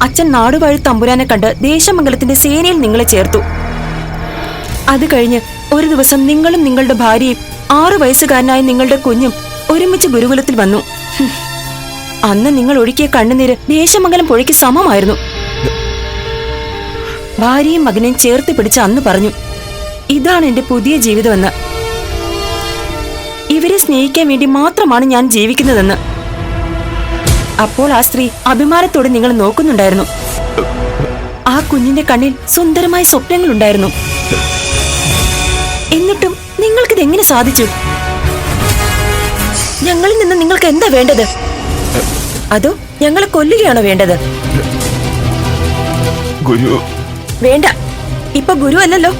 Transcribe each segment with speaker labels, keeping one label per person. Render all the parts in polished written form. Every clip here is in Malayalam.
Speaker 1: അച്ഛൻ നാടുവാഴി തമ്പുരാനെ കണ്ട് ദേശമംഗലത്തിന്റെ സേനയിൽ നിങ്ങളെ ചേർത്തു. അത് കഴിഞ്ഞ് ഒരു ദിവസം നിങ്ങളും നിങ്ങളുടെ ഭാര്യയും 6 വയസ്സുകാരനായ നിങ്ങളുടെ കുഞ്ഞും ഒരുമിച്ച് ഗുരുകുലത്തിൽ വന്നു. അന്ന് നിങ്ങൾ ഒഴുക്കിയ കണ്ണുനീര് ദേശമംഗലം പുഴയ്ക്ക് സമമായിരുന്നു. ഭാര്യയും മകനെയും ചേർത്ത് പിടിച്ച് അന്ന് പറഞ്ഞു, ഇതാണ് എന്റെ പുതിയ ജീവിതമെന്ന്. ഇവരെ സ്നേഹിക്കാൻ വേണ്ടി മാത്രമാണ് ഞാൻ ജീവിക്കുന്നതെന്ന്. അപ്പോൾ ആ സ്ത്രീ അഭിമാനത്തോടെ നിങ്ങൾ നോക്കുന്നുണ്ടായിരുന്നു. ആ കുഞ്ഞിന്റെ കണ്ണിൽ സുന്ദരമായ സ്വപ്നങ്ങളുണ്ടായിരുന്നു. എന്നിട്ടും നിങ്ങൾക്കിത് എങ്ങനെ സാധിച്ചു? ഞങ്ങളിൽ നിന്ന് നിങ്ങൾക്ക് എന്താ വേണ്ടത്? അതോ ഞങ്ങളെ കൊല്ലുകയാണോ വേണ്ടത്?
Speaker 2: ഗുരു
Speaker 1: വേണ്ട, ഇപ്പൊ ഗുരു അല്ലല്ലോ,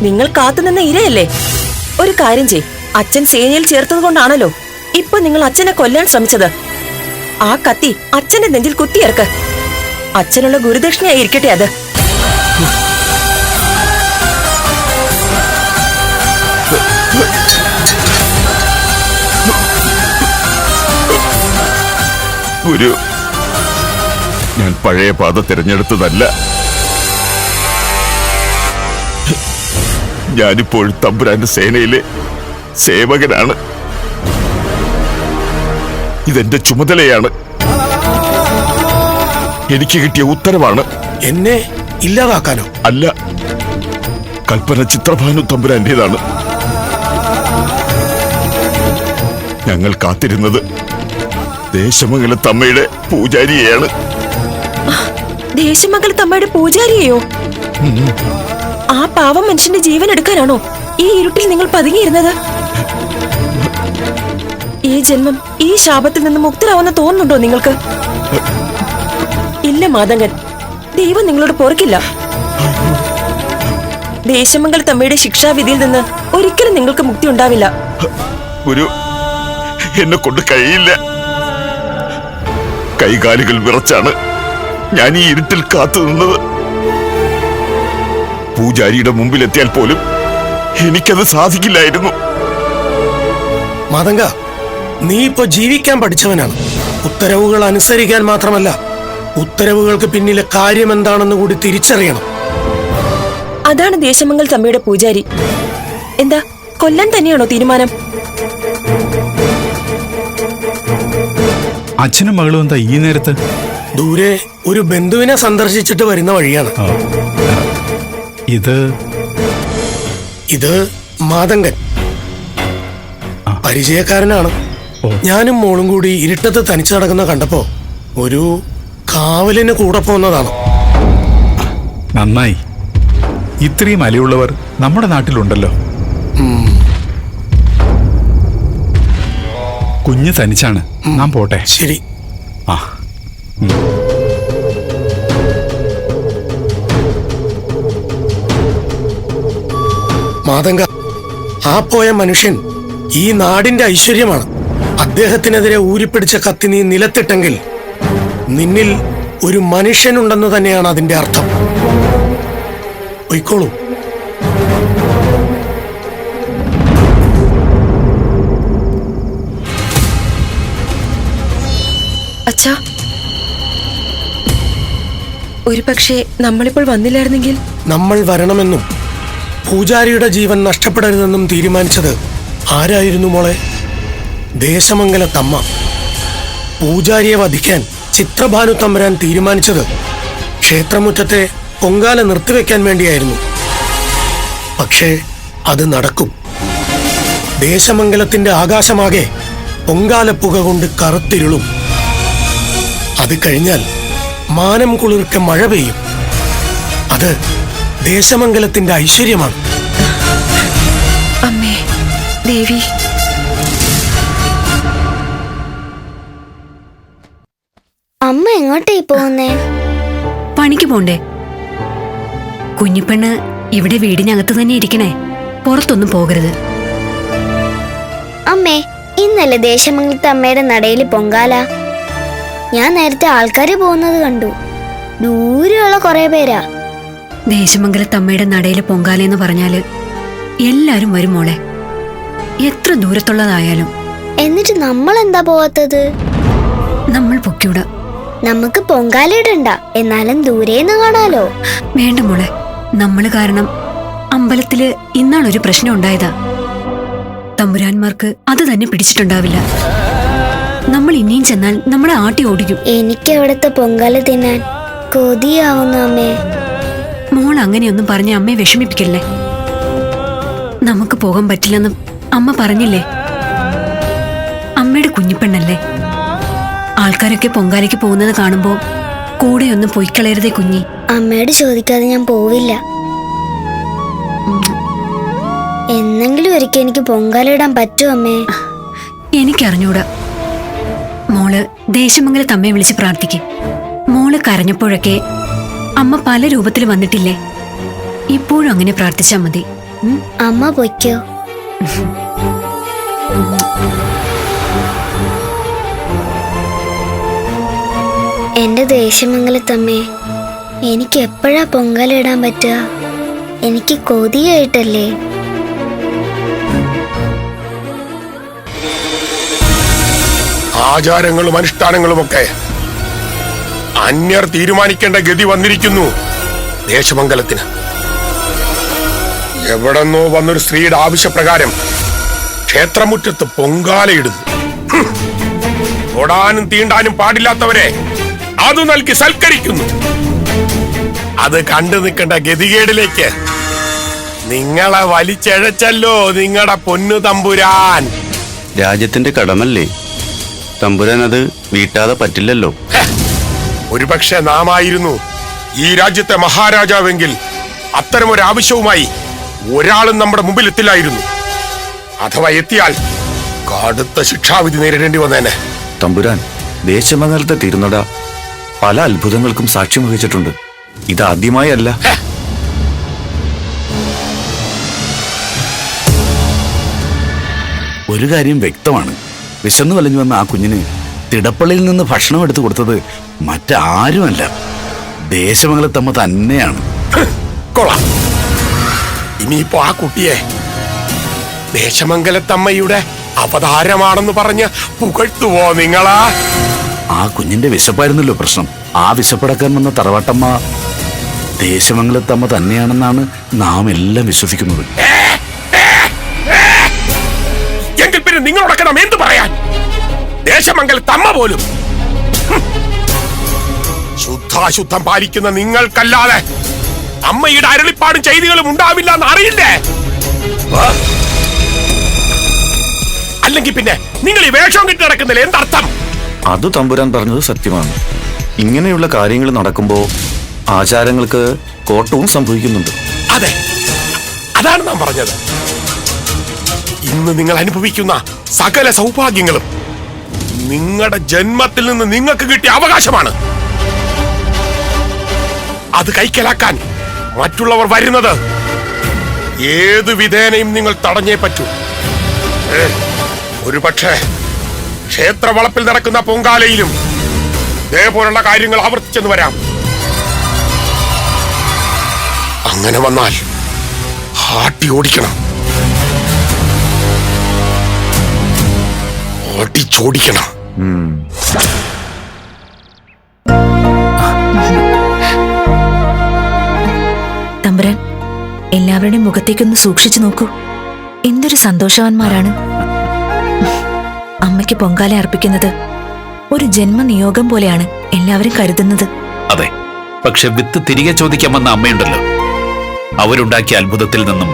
Speaker 1: നിങ്ങൾ കാത്തുനിന്ന ഇരയല്ലേ. ഒരു കാര്യം ചെയ്, അച്ഛൻ സേനയിൽ ചേർത്തത് കൊണ്ടാണല്ലോ ഇപ്പൊ നിങ്ങൾ അച്ഛനെ കൊല്ലാൻ ശ്രമിച്ചത്. ആ കത്തി അച്ഛന്റെ നെഞ്ചിൽ കുത്തിയിറക്ക്. അച്ഛനുള്ള ഗുരുദക്ഷിണയായിരിക്കട്ടെ അത്.
Speaker 2: ഗുരു, ഞാൻ പഴയ പാത തിരഞ്ഞെടുത്തതല്ല. ഞാനിപ്പോൾ തമ്പുരാന്റെ സേനയിലെ സേവകനാണ്. ഇതെന്റെ ചുമതലയാണ്. എനിക്ക് കിട്ടിയ ഉത്തരവാണ്.
Speaker 3: എന്നെ ഇല്ലാതാക്കാനോ?
Speaker 2: അല്ല, കൽപ്പന ചിത്രഭാനു തമ്പുരാന്റേതാണ്. ഞങ്ങൾ കാത്തിരുന്നത് ദേശമംഗലത്തമ്മയുടെ പൂജാരിയെയാണ്.
Speaker 1: ദേശമംഗലത്തമ്മയുടെ പൂജാരിയെയോ? ആ പാവം മനുഷ്യന്റെ ജീവൻ എടുക്കാനാണോ ഈ ഇരുട്ടിൽ നിങ്ങൾ പതുങ്ങിയിരുന്നത്? ഈ ജന്മം ഈ ശാപത്തിൽ നിന്ന് മുക്തരാവുന്ന തോന്നുന്നുണ്ടോ നിങ്ങൾക്ക്? ഇല്ല മാതങ്കൻ, ദൈവം നിങ്ങളോട് പൊറുക്കില്ല. ദേശമംഗലത്തമ്മയുടെ ശിക്ഷാവിധിയിൽ നിന്ന് ഒരിക്കലും നിങ്ങൾക്ക് മുക്തി ഉണ്ടാവില്ല.
Speaker 2: ഒരു എന്നെ കൊണ്ട് കഴിയില്ല. കൈകാലുകൾ വിറച്ചാണ് ഞാൻ ഈ ഇരുട്ടിൽ കാത്തു നിന്നത്. പൂജാരിയുടെ മുമ്പിലെത്തിയാൽ പോലും എനിക്കത് സാധിക്കില്ലായിരുന്നു.
Speaker 3: മാതങ്ക, നീ ഇപ്പൊ ജീവിക്കാൻ പഠിച്ചവനാണ്. ഉത്തരവുകൾ അനുസരിക്കാൻ മാത്രമല്ല, ഉത്തരവുകൾക്ക് പിന്നിലെ കാര്യം എന്താണെന്ന് കൂടി തിരിച്ചറിയണം.
Speaker 1: അതാണ് ദേശമംഗലത്തമ്മയുടെ പൂജാരി. എന്താ, കൊല്ലാൻ തന്നെയാണോ തീരുമാനം?
Speaker 4: അച്ഛനും മകളും എന്താ ഈ നേരത്ത്?
Speaker 3: ദൂരെ ഒരു ബന്ധുവിനെ സന്ദർശിച്ചിട്ട് വരുന്ന വഴിയാണ്. ഇത് മാതങ്കൻ, പരിചയക്കാരനാണ്. ഞാനും മോളും കൂടി ഇരുട്ടത്ത് തനിച്ചു നടക്കുന്ന കണ്ടപ്പോ ഒരു കാവലിന് കൂടെ പോന്നതാണ്.
Speaker 4: നന്നായി, ഇത്രയും അലിവുള്ളവർ നമ്മുടെ നാട്ടിലുണ്ടല്ലോ. കുഞ്ഞ് തനിച്ചാണ്, നാം പോട്ടെ.
Speaker 3: ശരി.
Speaker 4: ആ
Speaker 3: മാതങ്ക, ആ പോയ മനുഷ്യൻ ഈ നാടിന്റെ ഐശ്വര്യമാണ്. അദ്ദേഹത്തിനെതിരെ ഊരിപ്പിടിച്ച കത്തി നീ നിലത്തിട്ടെങ്കിൽ നിന്നിൽ ഒരു മനുഷ്യനുണ്ടെന്ന് തന്നെയാണ് അതിന്റെ അർത്ഥം. പൊയ്ക്കോളൂ.
Speaker 1: അച്ഛാ, ഒരു പക്ഷേ നമ്മളിപ്പോൾ വന്നില്ലായിരുന്നെങ്കിൽ?
Speaker 3: നമ്മൾ വരണമെന്നും പൂജാരിയുടെ ജീവൻ നഷ്ടപ്പെടരുതെന്നും തീരുമാനിച്ചത് ആരായിരുന്നു മോളെ? ദേശമംഗലത്തമ്മ. പൂജാരിയെ വധിക്കാൻ ചിത്രഭാനു തമ്പുരാൻ തീരുമാനിച്ചത് ക്ഷേത്രമുറ്റത്തെ പൊങ്കാല നിർത്തിവെക്കാൻ വേണ്ടിയായിരുന്നു. പക്ഷേ അത് നടക്കും. ദേശമംഗലത്തിന്റെ ആകാശമാകെ പൊങ്കാലപ്പുക കൊണ്ട് കറുത്തിരുളും. അത് കഴിഞ്ഞാൽ മാനം കുളിർക്കെ മഴ പെയ്യും. അത് ദേശമംഗലത്തിന്റെ ഐശ്വര്യമാണ്.
Speaker 1: അമ്മേ ദേവി.
Speaker 5: അമ്മ എങ്ങോട്ടേ പോകുന്നേ?
Speaker 6: പണിക്ക് പോണ്ടേ? കുഞ്ഞിപ്പെണ്ണ് ഇവിടെ വീടിനകത്ത് തന്നെ ഇരിക്കണേ, പുറത്തൊന്നും പോകരുത്.
Speaker 5: അമ്മേ, ഇന്നലെ ദേശമംഗലത്തെ അമ്മയുടെ നടയിൽ പൊങ്കാല. ഞാൻ നേരത്തെ ആൾക്കാര് പോകുന്നത് കണ്ടു. ദൂരെയുള്ള കുറെ പേരാ.
Speaker 6: ദേശമംഗലത്തമ്മയുടെ നടയിലെ പൊങ്കാലെന്ന് പറഞ്ഞാല് എല്ലാരും വരും മോളെ, എത്ര ദൂരത്തുള്ളതായാലും.
Speaker 5: എന്നിട്ട് നമ്മൾ എന്താ പോവാത്തത്?
Speaker 6: നമ്മൾ പൊക്കൂട.
Speaker 5: നമുക്ക് പൊങ്കാലയിടണ്ട, എന്നാലും ദൂരേന്ന് കാണാലോ.
Speaker 6: വേണ്ട മോളെ, നമ്മള് കാരണം അമ്പലത്തില് ഇന്നാളൊരു പ്രശ്നം ഉണ്ടായതാ. തമ്പുരാന്മാർക്ക് അത് തന്നെ പിടിച്ചിട്ടുണ്ടാവില്ല. നമ്മൾ ഇനിയും ചെന്നാൽ നമ്മളെ ആട്ടി ഓടിക്കും.
Speaker 5: എനിക്ക് അവിടുത്തെ പൊങ്കാല തിന്നാൻ കൊതിയാവുന്നു അമ്മേ.
Speaker 6: മോൾ അങ്ങനെയൊന്നും പറഞ്ഞ് അമ്മയെ വിഷമിപ്പിക്കല്ലേ. നമുക്ക് പോകാൻ പറ്റില്ലെന്ന് അമ്മ പറഞ്ഞില്ലേ. അമ്മയുടെ കുഞ്ഞിപ്പെണ്ണല്ലേ. ആൾക്കാരൊക്കെ പൊങ്കാലയ്ക്ക് പോകുന്നത് കാണുമ്പോ കൂടെയൊന്നും പൊയ്ക്കളയരുതേ കുഞ്ഞി.
Speaker 5: അമ്മയോട് ചോദിക്കാതെ ഞാൻ പോവില്ല. എന്നെങ്കിലും ഒരിക്കൽ എനിക്ക് പൊങ്കാലയിടാൻ പറ്റുമോ അമ്മേ?
Speaker 6: എനിക്കറിഞ്ഞൂടാ. മോള് ദേശമംഗലത്ത് അമ്മയെ വിളിച്ച് പ്രാർത്ഥിക്കും. മോള് കരഞ്ഞപ്പോഴൊക്കെ അമ്മ പല രൂപത്തിൽ വന്നിട്ടില്ലേ. ഇപ്പോഴും അങ്ങനെ പ്രാർത്ഥിച്ചാ മതി.
Speaker 5: അമ്മ പൊയ്ക്കോ. എന്റെ ദേശമംഗലത്തമ്മേ, എനിക്ക് എപ്പോഴാ പൊങ്കാലയിടാൻ പറ്റുക? എനിക്ക് കൊതിയായിട്ടല്ലേ.
Speaker 7: ആചാരങ്ങളും അനുഷ്ഠാനങ്ങളുമൊക്കെ അന്യർ തീരുമാനിക്കേണ്ട ഗതി വന്നിരിക്കുന്നു ദേശമംഗലത്തിന്. എവിടെന്നോ വന്നൊരു സ്ത്രീയുടെ ആവശ്യപ്രകാരം ക്ഷേത്രമുറ്റത്ത് പൊങ്കാലയിടുന്നു. തൊടാനും തീണ്ടാനും പാടില്ലാത്തവരെ അത് നൽകി സൽക്കരിക്കുന്നു. അത് കണ്ടു നിൽക്കേണ്ട ഗതികേടിലേക്ക് നിങ്ങളെ വലിച്ചഴച്ചല്ലോ നിങ്ങളുടെ പൊന്നു തമ്പുരാൻ.
Speaker 8: രാജ്യത്തിന്റെ കടമല്ലേ തമ്പുരാൻ, അത് വീട്ടാതെ പറ്റില്ലല്ലോ.
Speaker 7: ഒരുപക്ഷെ നാമായിരുന്നു ഈ രാജ്യത്തെ മഹാരാജാവെങ്കിൽ അത്തരമൊരു ആവശ്യവുമായി ഒരാളും നമ്മുടെ മുമ്പിൽ എത്തില്ലായിരുന്നു. അഥവാ എത്തിയാൽ കടുത്ത ശിക്ഷാവിധി നേരിടേണ്ടി വന്നേനെ.
Speaker 8: തമ്പുരാൻ, ദേശമംഗലത്തെ തിരുനട പല അത്ഭുതങ്ങൾക്കും സാക്ഷ്യം വഹിച്ചിട്ടുണ്ട്. ഇതാദ്യമായല്ല. ഒരു കാര്യം വ്യക്തമാണ്, വിശന്നു വലഞ്ഞു വന്ന ആ കുഞ്ഞിന് തിടപ്പള്ളിയിൽ നിന്ന് ഭക്ഷണം എടുത്തു കൊടുത്തത് മറ്റാരുമല്ല, ദേശമംഗലത്തമ്മ തന്നെയാണ്.
Speaker 7: കൊള്ളാം. ഇനിയിപ്പോ ആ കുട്ടിയെ ദേശമംഗലത്തമ്മയുടെ അവതാരമാണെന്ന് പറഞ്ഞ് പുകഴ്ത്തുവോ നിങ്ങളാ?
Speaker 8: ആ കുഞ്ഞിന്റെ വിശപ്പായിരുന്നല്ലോ പ്രശ്നം. ആ വിശപ്പടക്കാൻ വന്ന തറവാട്ടമ്മ ദേശമംഗലത്തമ്മ തന്നെയാണെന്നാണ് നാം എല്ലാം വിശ്വസിക്കുന്നത്.
Speaker 7: എങ്കിൽ പിന്നെ നിങ്ങളോടൊക്കെ എന്ത് പറയാൻ? ദേശമംഗലത്തമ്മ പോലും ശുദ്ധാശുദ്ധം പാലിക്കുന്ന നിങ്ങൾക്കല്ലാതെ അമ്മയുടെ അരളിപ്പാടും ചെയ്തികളും ഉണ്ടാവില്ല എന്ന് അറിയില്ലേ? അല്ലെങ്കിൽ പിന്നെ നിങ്ങൾ ഈ വേഷം കിട്ടി നടക്കുന്നില്ല, എന്തർത്ഥം?
Speaker 8: അത് തമ്പുരാൻ പറഞ്ഞത് സത്യമാണ്. ഇങ്ങനെയുള്ള കാര്യങ്ങൾ നടക്കുമ്പോ ആചാരങ്ങൾക്ക് കോട്ടവും സംഭവിക്കുന്നുണ്ട്.
Speaker 7: അതെ, അതാണ് നാം പറഞ്ഞത്. ഇന്ന് നിങ്ങൾ അനുഭവിക്കുന്ന സകല സൗഭാഗ്യങ്ങളും നിങ്ങളുടെ ജന്മത്തിൽ നിന്ന് നിങ്ങൾക്ക് കിട്ടിയ അവകാശമാണ്. അത് കൈക്കലാക്കാൻ മറ്റുള്ളവർ വരുന്നത് ഏത് വിധേനയും നിങ്ങൾ തടഞ്ഞേ പറ്റൂ. ഒരു പക്ഷേ ക്ഷേത്രവളപ്പിൽ നടക്കുന്ന പൊങ്കാലയിലും ഇതേപോലുള്ള കാര്യങ്ങൾ ആവർത്തിച്ചെന്ന് വരാം. അങ്ങനെ വന്നാൽ ആട്ടി ഓടിക്കണം, ഓടിച്ചോടിക്കണം.
Speaker 1: തമ്പുരാൻ, എല്ലാവരുടെയും മുഖത്തേക്കൊന്ന് സൂക്ഷിച്ചു നോക്കൂ. എന്തൊരു സന്തോഷവാന്മാരാണ്. അമ്മയ്ക്ക് പൊങ്കാല അർപ്പിക്കുന്നത് ഒരു ജന്മനിയോഗം പോലെയാണ് എല്ലാവരും കരുതുന്നത്.
Speaker 9: അതെ, പക്ഷെ വിത്ത് തിരികെ ചോദിക്കാമെന്ന അമ്മയുണ്ടല്ലോ, അവരുണ്ടാക്കിയ അത്ഭുതത്തിൽ നിന്നും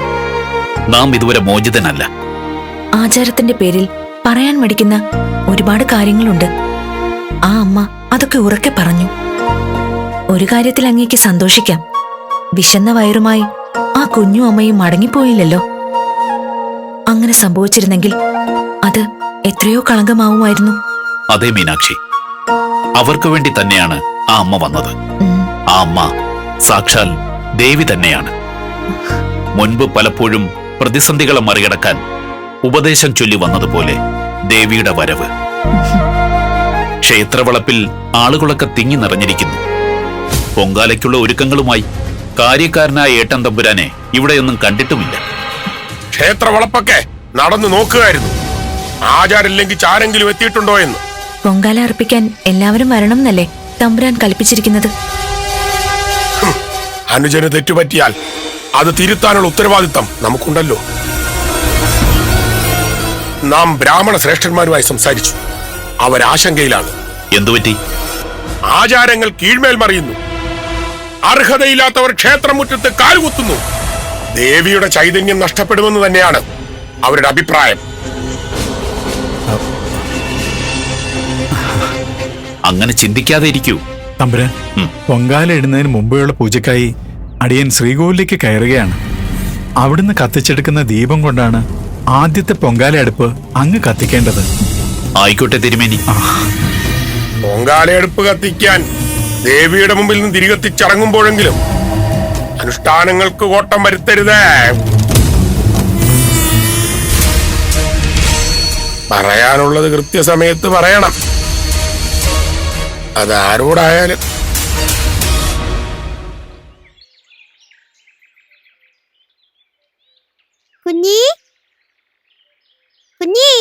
Speaker 9: നാം ഇതുവരെ മോചിതനല്ല.
Speaker 1: ആചാരത്തിന്റെ പേരിൽ പറയാൻ മടിക്കുന്ന ഒരുപാട് കാര്യങ്ങളുണ്ട്. ആ അമ്മ അതൊക്കെ ഉറക്കെ പറഞ്ഞു. ഒരു കാര്യത്തിൽ അങ്ങേക്ക് സന്തോഷിക്കാം, വിശന്ന വയറുമായി ആ കുഞ്ഞു അമ്മയും മടങ്ങിപ്പോയില്ലല്ലോ. അങ്ങനെ സംഭവിച്ചിരുന്നെങ്കിൽ അത് എത്രയോ കളങ്കമാവുമായിരുന്നു.
Speaker 9: അതേ മീനാക്ഷി, അവർക്ക് വേണ്ടി തന്നെയാണ് ആ അമ്മ വന്നത്. ആ അമ്മ സാക്ഷാൽ ദേവി തന്നെയാണ്. മുൻപ് പലപ്പോഴും പ്രതിസന്ധികളെ മറികടക്കാൻ ഉപദേശം ചൊല്ലി വന്നതുപോലെ ദേവിയുടെ വരവ്. ക്ഷേത്രവളപ്പിൽ ആളുകളൊക്കെ തിങ്ങി നിറഞ്ഞിരിക്കുന്നു. പൊങ്കാലയ്ക്കുള്ള ഒരുക്കങ്ങളുമായി കാര്യക്കാരനായ ഏട്ടൻ തമ്പുരാനെ ഇവിടെയൊന്നും കണ്ടിട്ടുമില്ല.
Speaker 7: ക്ഷേത്രവളപ്പൊക്കെ നടന്നു നോക്കുകയായിരുന്നു, ആചാരം ലംഘിച്ച് ആരെങ്കിലും എത്തിയിട്ടുണ്ടോ എന്ന്.
Speaker 1: പൊങ്കാല അർപ്പിക്കാൻ എല്ലാവരും വരണം എന്നല്ലേ തമ്പുരാൻ കൽപ്പിച്ചിരിക്കുന്നത്?
Speaker 7: അനുജന് തെറ്റുപറ്റിയാൽ അത് തിരുത്താനുള്ള ഉത്തരവാദിത്തം നമുക്കുണ്ടല്ലോ. നാം ബ്രാഹ്മണ ശ്രേഷ്ഠന്മാരുമായി സംസാരിച്ചു. അവരാശങ്കയിലാണ്.
Speaker 9: എന്തുപറ്റി?
Speaker 7: ആചാരങ്ങൾ കീഴ്മേൽ മറിയുന്നു. അർഹതയില്ലാത്തവർ ക്ഷേത്രമുറ്റത്ത് കാലുകുത്തുന്നു. ദേവിയുടെ ചൈതന്യം നഷ്ടപ്പെടുമെന്ന് തന്നെയാണ് അവരുടെ അഭിപ്രായം.
Speaker 9: അങ്ങനെ ചിന്തിക്കാതെ ഇരിക്കൂ.
Speaker 4: തമ്പുരാൻ, പൊങ്കാല ഇടുന്നതിന് മുമ്പെയുള്ള പൂജക്കായി അടിയൻ ശ്രീകോവിലേക്ക് കയറുകയാണ്. അവിടുന്ന് കത്തിച്ചെടുക്കുന്ന ദീപം കൊണ്ടാണ് ആദ്യത്തെ പൊങ്കാല അടുപ്പ് അങ്ങ് കത്തിക്കേണ്ടത്.
Speaker 9: ആയിക്കോട്ടെ തിരുമേനി.
Speaker 7: പൊങ്കാലയെടുപ്പ് കത്തിക്കാൻ ദേവിയുടെ മുമ്പിൽ നിന്ന് തിരികെത്തിച്ചടങ്ങുമ്പോഴെങ്കിലും അനുഷ്ഠാനങ്ങൾക്ക് കോട്ടം വരുത്തരുതേ. പറയാനുള്ളത് കൃത്യസമയത്ത് പറയണം. അതാരോടായാലും.
Speaker 5: കുഞ്ഞി കുഞ്ഞി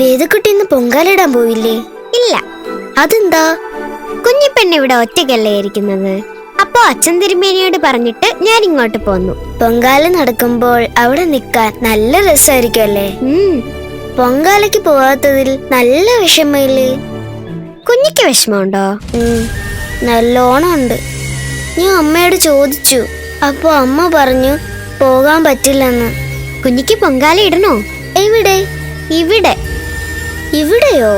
Speaker 5: വേദക്കുട്ടി ഇന്ന് പൊങ്കാലിടാൻ പോയില്ലേ? ഇല്ല. അതെന്താ? കുഞ്ഞിപ്പെണ്ണ് ഇവിടെ ഒറ്റയ്ക്കല്ലേ ഇരിക്കുന്നത്? അപ്പൊ അച്ഛൻ തിരുമേനിയോട് പറഞ്ഞിട്ട് ഞാൻ ഇങ്ങോട്ട് പോന്നു. പൊങ്കാല നടക്കുമ്പോൾ അവിടെ നിൽക്കാൻ നല്ല രസമായിരിക്കും അല്ലേ? പൊങ്കാലയ്ക്ക് പോവാത്തതിൽ നല്ല വിഷമയില്ലേ? കുഞ്ഞിക്ക് വിഷമമുണ്ടോ? നല്ലോണം ഉണ്ട്. ഞാൻ അമ്മയോട് ചോദിച്ചു. അപ്പൊ അമ്മ പറഞ്ഞു പോകാൻ പറ്റില്ലെന്ന്. കുഞ്ഞിക്ക് പൊങ്കാല ഇടണോ? എവിടെ? ഇവിടെ. ഇവിടെയോ?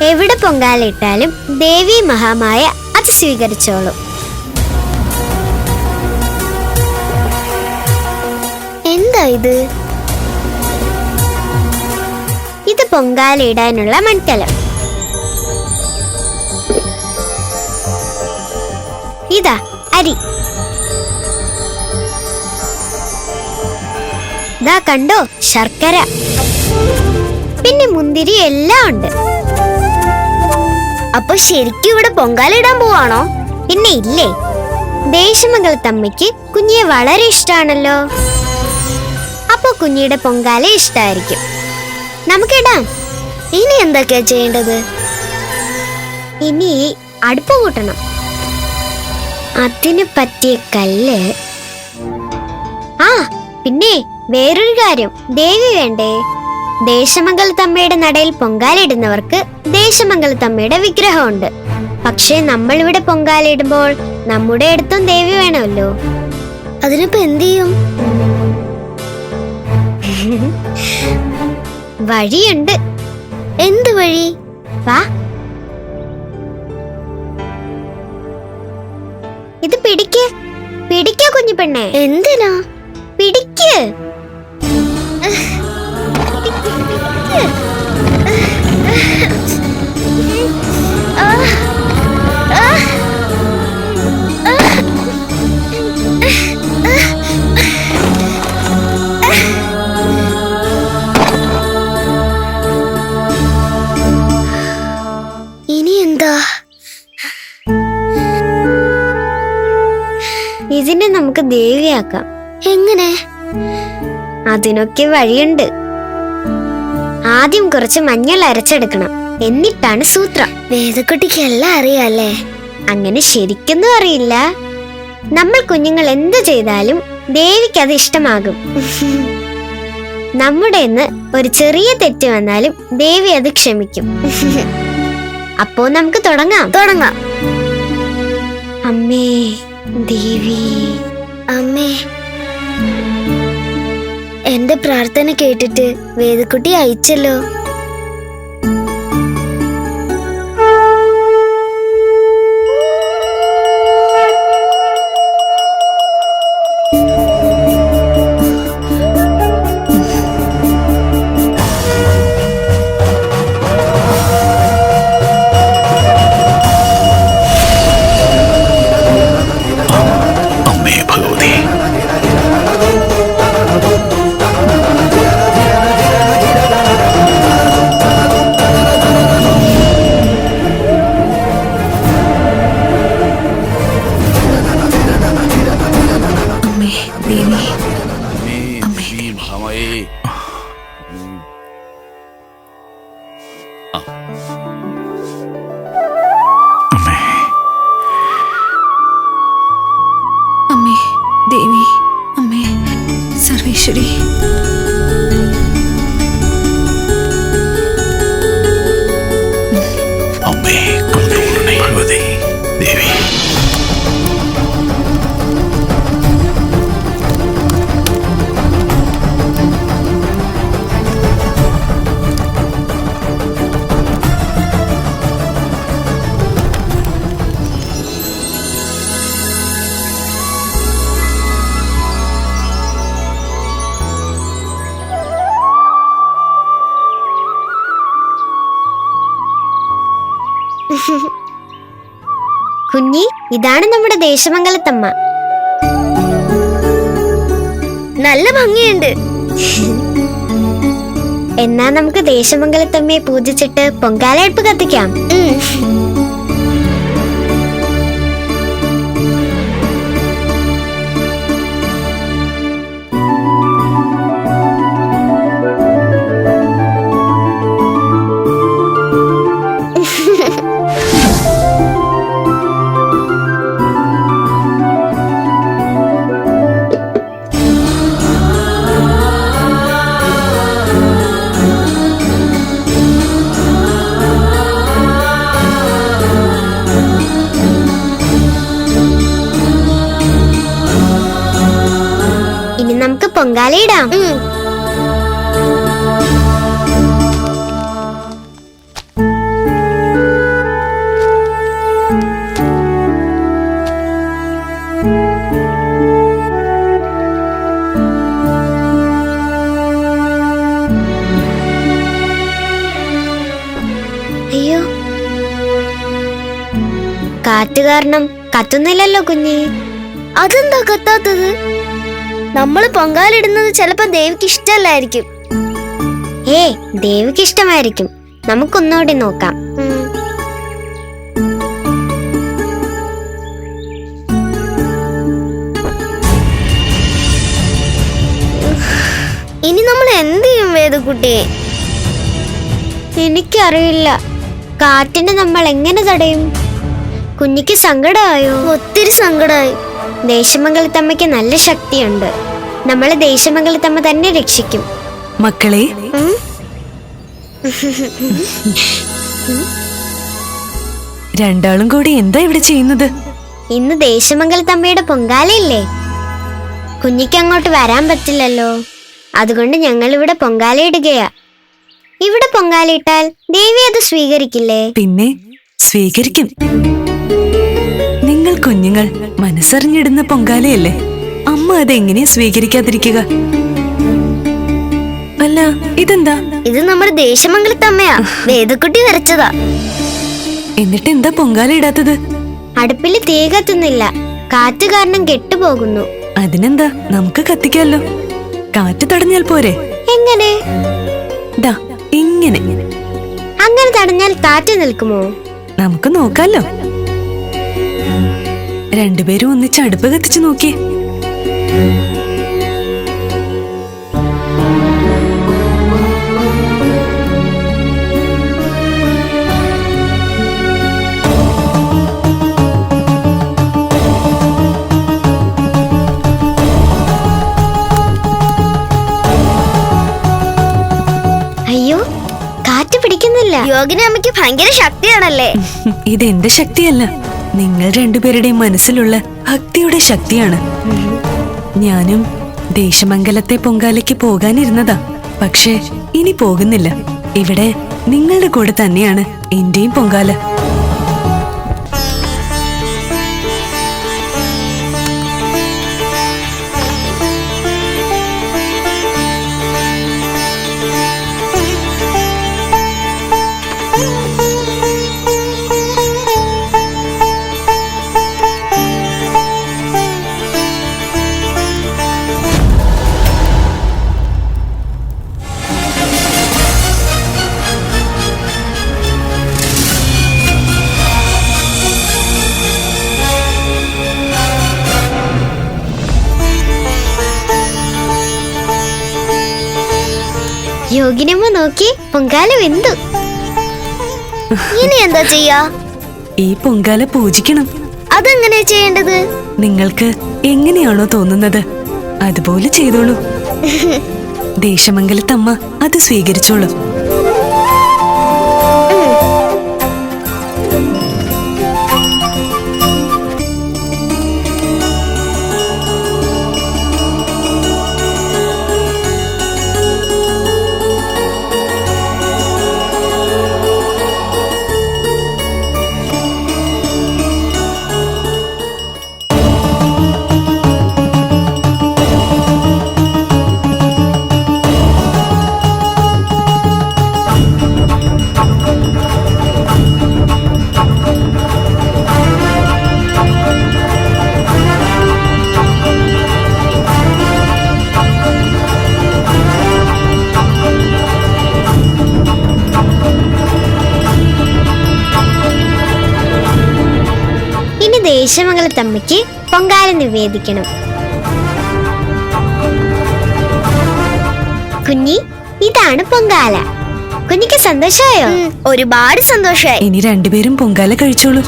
Speaker 5: എവിടെ പൊങ്കാല ഇട്ടാലും ദേവി മഹാമായ അത് സ്വീകരിച്ചോളും. എന്താ ഇത്? ഇത് പൊങ്കാല ഇടാനുള്ള മൺകലം. ഇതാ അരി. ദാ കണ്ടോ, ശർക്കര, പിന്നെ മുന്തിരി എല്ലാം ഉണ്ട്. അപ്പൊ ശരിക്കും ഇവിടെ പൊങ്കാല ഇടാൻ പോവാണോ? പിന്നെ ഇല്ലേ, ദേശമംഗലത്തമ്മയ്ക്ക് കുഞ്ഞിയെ വളരെ ഇഷ്ടാണല്ലോ. അപ്പൊ കുഞ്ഞിയുടെ പൊങ്കാല ഇഷ്ടായിരിക്കും. നമുക്കിടാം. ഇനി എന്തൊക്കെയാ ചെയ്യേണ്ടത്? ഇനി അടുപ്പ് കൂട്ടണം. അതിന് പറ്റിയ കല്ല്. ആ പിന്നെ വേറൊരു കാര്യം, ദേവി വേണ്ടേ? ദേശമംഗലത്തമ്മയുടെ നടയിൽ പൊങ്കാലയിടുന്നവർക്ക് ദേശമംഗലത്തമ്മയുടെ വിഗ്രഹമുണ്ട്. പക്ഷെ നമ്മൾ ഇവിടെ പൊങ്കാലയിടുമ്പോൾ നമ്മുടെ അടുത്തും ദേവി വേണമല്ലോ. അതിനിപ്പോ എന്ത് ചെയ്യും? വഴിയുണ്ട്. എന്ത് വഴി? വാ. ഇത് പിടിക്ക്. പിടിക്കോ കുഞ്ഞു പെണ്ണെ? എന്തിനാ? പിടിക്ക്. ഇനി എന്താ? ഇതിനെ നമുക്ക് ദേവിയാക്കാം. എങ്ങനെ? അതിനൊക്കെ വഴിയുണ്ട്. ആദ്യം കുറച്ച് മഞ്ഞൾ അരച്ചെടുക്കണം, എന്നിട്ടാണ് സൂത്രം. വേദക്കുട്ടിക്ക് എല്ലാം അറിയാല്ലേ? അങ്ങനെ ശരിക്കൊന്നും അറിയില്ല. നമ്മൾ കുഞ്ഞുങ്ങൾ എന്ത് ചെയ്താലും ദേവിക്ക് അത് ഇഷ്ടമാകും. നമ്മുടെ ഒരു ചെറിയ തെറ്റ് വന്നാലും ദേവി അത് ക്ഷമിക്കും. അപ്പോ നമുക്ക് തുടങ്ങാം. അമ്മേ ദേവി. അമ്മേ, എന്റെ പ്രാർത്ഥന കേട്ടിട്ട് വേദക്കുട്ടി അയച്ചല്ലോ.
Speaker 4: അമ്മേ,
Speaker 6: അമ്മേ ദേവി, അമ്മേ സർവേശ്വരി.
Speaker 9: അമ്മേ കൊണ്ടുപോകണേ ഭഗവതി ദേവി.
Speaker 5: കുഞ്ഞി, ഇതാണ് നമ്മുടെ ദേശമംഗലത്തമ്മ. നല്ല ഭംഗിയുണ്ട്. എന്നാ നമുക്ക് ദേശമംഗലത്തമ്മയെ പൂജിച്ചിട്ട് പൊങ്കാലയടുപ്പ് കത്തിക്കാം. ഇനി നമുക്ക് പൊങ്കാലയിടാം. അയ്യോ, കാറ്റ് കാരണം കത്തുന്നില്ലല്ലോ കുഞ്ഞി. അതെന്താ കത്താത്തത്? നമ്മൾ പൊങ്കാലിടുന്നത് ചിലപ്പോ ദേവിക്ക് ഇഷ്ടമല്ലായിരിക്കും. ദേവിക്ക് ഇഷ്ടമായിരിക്കും. നമുക്കൊന്നുകൂടി നോക്കാം. ഇനി നമ്മൾ എന്ത് ചെയ്യും വേദക്കുട്ടിയെ? എനിക്കറിയില്ല. കാറ്റിനെ നമ്മൾ എങ്ങനെ തടയും? കുഞ്ഞിക്ക് സങ്കടമായോ? ഒത്തിരി സങ്കടമായി. ദേശമംഗലത്തമ്മയ്ക്ക് നല്ല ശക്തിയുണ്ട്. നമ്മളെ ദേശമംഗലത്തമ്മ തന്നെ രക്ഷിക്കും.
Speaker 1: മക്കളെ, രണ്ടാളും കൂടി എന്താ ഇവിടെ ചെയ്യുന്നത്?
Speaker 5: ഇന്ന് ദേശമംഗലത്തമ്മയുടെ പൊങ്കാലയില്ലേ? കുഞ്ഞിക്ക് അങ്ങോട്ട് വരാൻ പറ്റില്ലല്ലോ. അതുകൊണ്ട് ഞങ്ങൾ ഇവിടെ പൊങ്കാലയിടുകയാ. ഇവിടെ പൊങ്കാലയിട്ടാൽ ദേവി അത് സ്വീകരിക്കില്ലേ?
Speaker 1: പിന്നെ സ്വീകരിക്കും. നിങ്ങൾ കുഞ്ഞുങ്ങൾ മനസ്സറിഞ്ഞിടുന്ന പൊങ്കാലയല്ലേ, അമ്മ അതെങ്ങനെയാ സ്വീകരിക്കാതിരിക്കുക? അല്ല, ഇതെന്താ?
Speaker 5: ഇത് നമ്മുടെ ദേശമംഗലത്തമ്മയാ. വേദക്കുട്ടി വരച്ചതാ.
Speaker 1: എന്നിട്ട് എന്താ പൊങ്കാല ഇടാത്തത്?
Speaker 5: അടുപ്പിൽ തീ കത്തുന്നില്ല. കാറ്റ് കാരണം കെട്ടുപോകുന്നു.
Speaker 1: അതിനെന്താ, നമുക്ക് കത്തിക്കാലോ. കാറ്റ് തടഞ്ഞാൽ പോരെ?
Speaker 5: എങ്ങനെ?
Speaker 1: ദാ ഇങ്ങനെ.
Speaker 5: അങ്ങനെ തടഞ്ഞാൽ കാറ്റ് നിൽക്കുമോ?
Speaker 1: നമുക്ക് നോക്കാലോ. രണ്ടുപേരും ഒന്നിച്ച് അടുപ്പ് കത്തിച്ചു നോക്കിയേ.
Speaker 5: അയ്യോ, കാറ്റ് പിടിക്കുന്നില്ല. യോഗിനമ്മയ്ക്ക് ഭയങ്കര ശക്തിയാണല്ലേ?
Speaker 1: ഇതെന്റെ ശക്തിയല്ല, നിങ്ങൾ രണ്ടുപേരുടെയും മനസ്സിലുള്ള ഭക്തിയുടെ ശക്തിയാണ്. ഞാനും ദേശമംഗലത്തെ പൊങ്കാലയ്ക്ക് പോകാനിരുന്നതാ. പക്ഷേ ഇനി പോകുന്നില്ല. ഇവിടെ നിങ്ങളുടെ കൂടെ തന്നെയാണ് എന്റെയും പൊങ്കാല.
Speaker 5: യോഗിനമ്മ നോക്കി, പൊങ്കാല വെന്തു. ഇനി എന്താ ചെയ്യാ?
Speaker 1: ഈ പൊങ്കാല പൂജിക്കണം.
Speaker 5: അതെങ്ങനെയാ ചെയ്യേണ്ടത്?
Speaker 1: നിങ്ങൾക്ക് എങ്ങനെയാണോ തോന്നുന്നത് അതുപോലെ ചെയ്തോളൂ. ദേശമംഗലത്തമ്മ അത് സ്വീകരിച്ചോളൂ.
Speaker 5: ഇനി ദേശമംഗലത്തമ്മയ്ക്ക് പൊങ്കാല നിവേദിക്കണം. കുഞ്ഞി, ഇതാണ് പൊങ്കാല. കുഞ്ഞിക്ക് സന്തോഷമായോ? ഒരുപാട് സന്തോഷമായി.
Speaker 1: ഇനി രണ്ടുപേരും പൊങ്കാല കഴിച്ചോളൂ.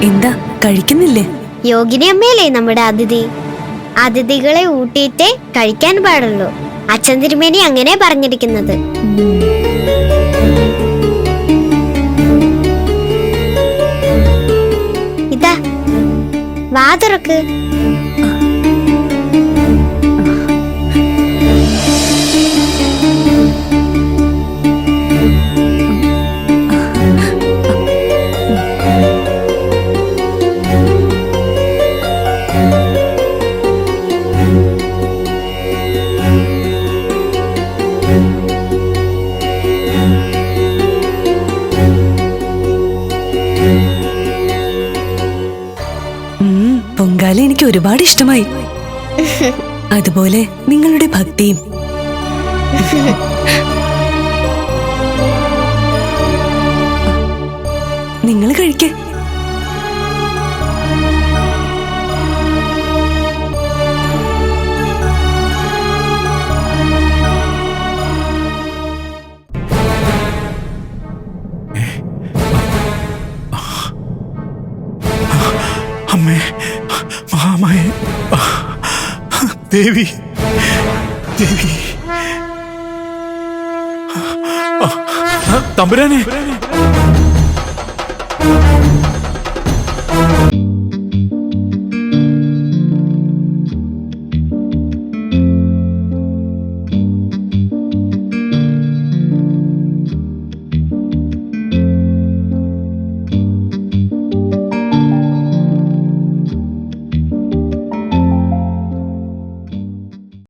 Speaker 1: എന്താ കഴിക്കുന്നില്ലേ?
Speaker 5: യോഗിനി അമ്മയല്ലേ നമ്മുടെ അതിഥി. അതിഥികളെ ഊട്ടിയിട്ടേ കഴിക്കാൻ പാടുള്ളൂ. അച്ഛൻ തിരുമേനി അങ്ങനെ പറഞ്ഞിരിക്കുന്നത്. ഇതാ, വാ തുറക്ക്.
Speaker 1: പൊങ്കാല എനിക്ക് ഒരുപാട് ഇഷ്ടമായി. അതുപോലെ നിങ്ങളുടെ ഭക്തിയും. നിങ്ങൾ കഴിക്കേ.
Speaker 4: അമ്മേ, മഹാമായേ, ദേവി, ദേവി, തമ്പുരാനെ.